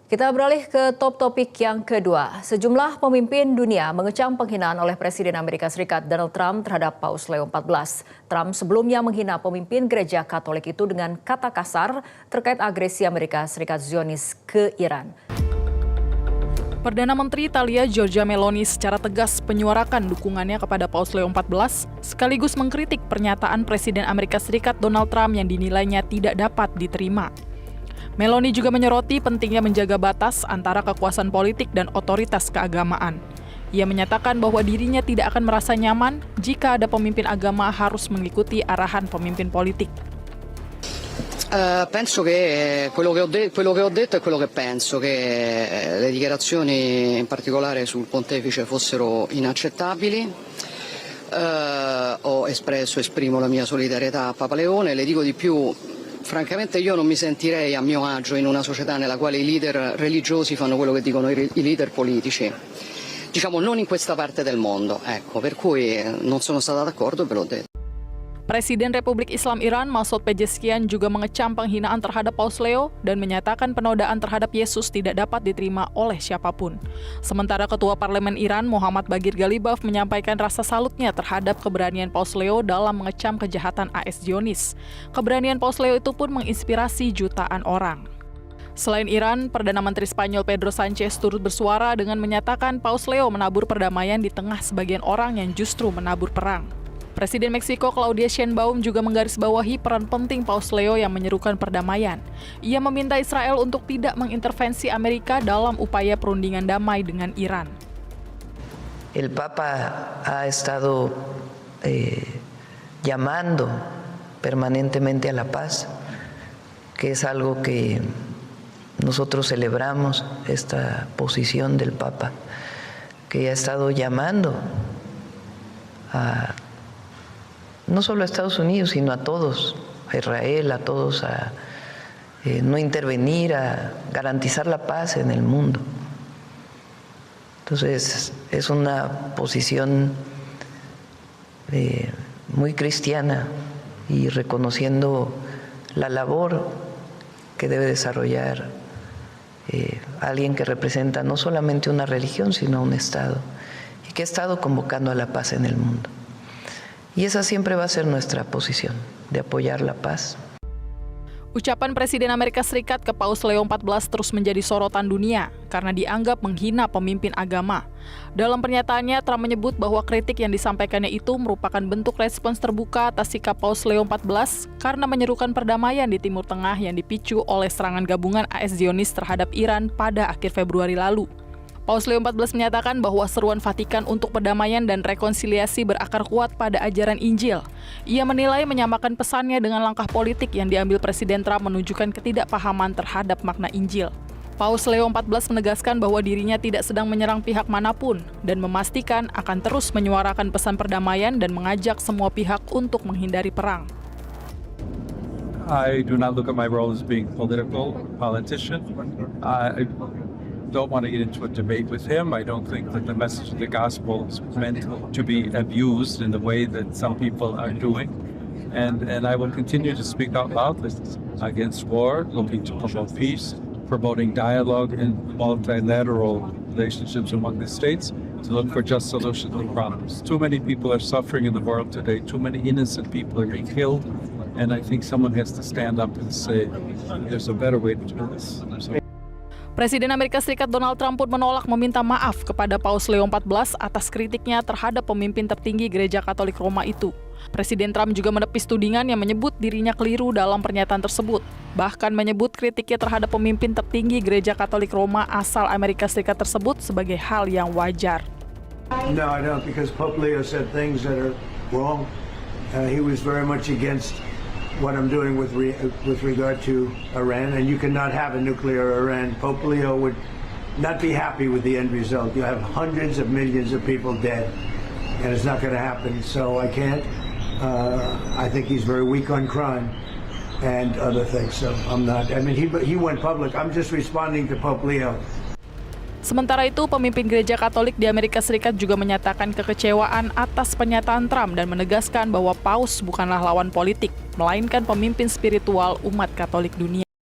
Kita beralih ke top topik yang kedua. Sejumlah pemimpin dunia mengecam penghinaan oleh Presiden Amerika Serikat Donald Trump terhadap Paus Leo XIV. Trump sebelumnya menghina pemimpin gereja Katolik itu dengan kata kasar terkait agresi Amerika Serikat Zionis ke Iran. Perdana Menteri Italia Giorgia Meloni secara tegas menyuarakan dukungannya kepada Paus Leo XIV, sekaligus mengkritik pernyataan Presiden Amerika Serikat Donald Trump yang dinilainya tidak dapat diterima. Meloni juga menyoroti pentingnya menjaga batas antara kekuasaan politik dan otoritas keagamaan. Ia menyatakan bahwa dirinya tidak akan merasa nyaman jika ada pemimpin agama harus mengikuti arahan pemimpin politik. Penso che quello che ho detto è quello che penso, che le dichiarazioni in particolare sul pontefice fossero inaccettabili. Esprimo la mia solidarietà a Papa Leone, le dico di più. Francamente io non mi sentirei a mio agio in una società nella quale i leader religiosi fanno quello che dicono i leader politici. Diciamo non in questa parte del mondo, ecco, per cui non sono stata d'accordo e ve l'ho detto. Presiden Republik Islam Iran Masoud Pezeshkian juga mengecam penghinaan terhadap Paus Leo dan menyatakan penodaan terhadap Yesus tidak dapat diterima oleh siapapun. Sementara Ketua Parlemen Iran Muhammad Baghir Ghalibaf menyampaikan rasa salutnya terhadap keberanian Paus Leo dalam mengecam kejahatan AS Zionis. Keberanian Paus Leo itu pun menginspirasi jutaan orang. Selain Iran, Perdana Menteri Spanyol Pedro Sanchez turut bersuara dengan menyatakan Paus Leo menabur perdamaian di tengah sebagian orang yang justru menabur perang. Presiden Meksiko Claudia Sheinbaum juga menggarisbawahi peran penting Paus Leo yang menyerukan perdamaian. Ia meminta Israel untuk tidak mengintervensi Amerika dalam upaya perundingan damai dengan Iran. El Papa ha estado llamando permanentemente a la paz, que es algo que nosotros celebramos, esta posición del Papa, que ha estado llamando a no solo a Estados Unidos, sino a todos, a Israel, a todos a no intervenir, a garantizar la paz en el mundo. Entonces, es una posición muy cristiana y reconociendo la labor que debe desarrollar alguien que representa no solamente una religión, sino un Estado, y que ha estado convocando a la paz en el mundo. Y esa siempre va a ser nuestra posición, de apoyar la paz. Ucapan Presiden Amerika Serikat ke Paus Leo XIV terus menjadi sorotan dunia karena dianggap menghina pemimpin agama. Dalam pernyataannya, Trump menyebut bahwa kritik yang disampaikannya itu merupakan bentuk respons terbuka atas sikap Paus Leo XIV karena menyerukan perdamaian di Timur Tengah yang dipicu oleh serangan gabungan AS Zionis terhadap Iran pada akhir Februari lalu. Paus Leo XIV menyatakan bahwa seruan Vatikan untuk perdamaian dan rekonsiliasi berakar kuat pada ajaran Injil. Ia menilai menyamakan pesannya dengan langkah politik yang diambil Presiden Trump menunjukkan ketidakpahaman terhadap makna Injil. Paus Leo XIV menegaskan bahwa dirinya tidak sedang menyerang pihak manapun dan memastikan akan terus menyuarakan pesan perdamaian dan mengajak semua pihak untuk menghindari perang. I do not look at my role as being politician. I don't want to get into a debate with him. I don't think that the message of the gospel is meant to be abused in the way that some people are doing. And I will continue to speak out loudly against war, looking to promote peace, promoting dialogue and multilateral relationships among the states, to look for just solutions to problems. Too many people are suffering in the world today. Too many innocent people are being killed. And I think someone has to stand up and say, there's a better way to do this. Presiden Amerika Serikat Donald Trump pun menolak meminta maaf kepada Paus Leo XIV atas kritiknya terhadap pemimpin tertinggi Gereja Katolik Roma itu. Presiden Trump juga menepis tudingan yang menyebut dirinya keliru dalam pernyataan tersebut, bahkan menyebut kritiknya terhadap pemimpin tertinggi Gereja Katolik Roma asal Amerika Serikat tersebut sebagai hal yang wajar. No, I don't, because Pope Leo said things that are wrong. He was very much against what I'm doing with regard to Iran, and you cannot have a nuclear Iran. Pope Leo would not be happy with the end result. You have hundreds of millions of people dead, and it's not going to happen. So I can't. I think he's very weak on crime and other things. So I'm not. I mean, he went public. I'm just responding to Pope Leo. Sementara itu, pemimpin Gereja Katolik di Amerika Serikat juga menyatakan kekecewaan atas pernyataan Trump dan menegaskan bahwa Paus bukanlah lawan politik, melainkan pemimpin spiritual umat Katolik dunia.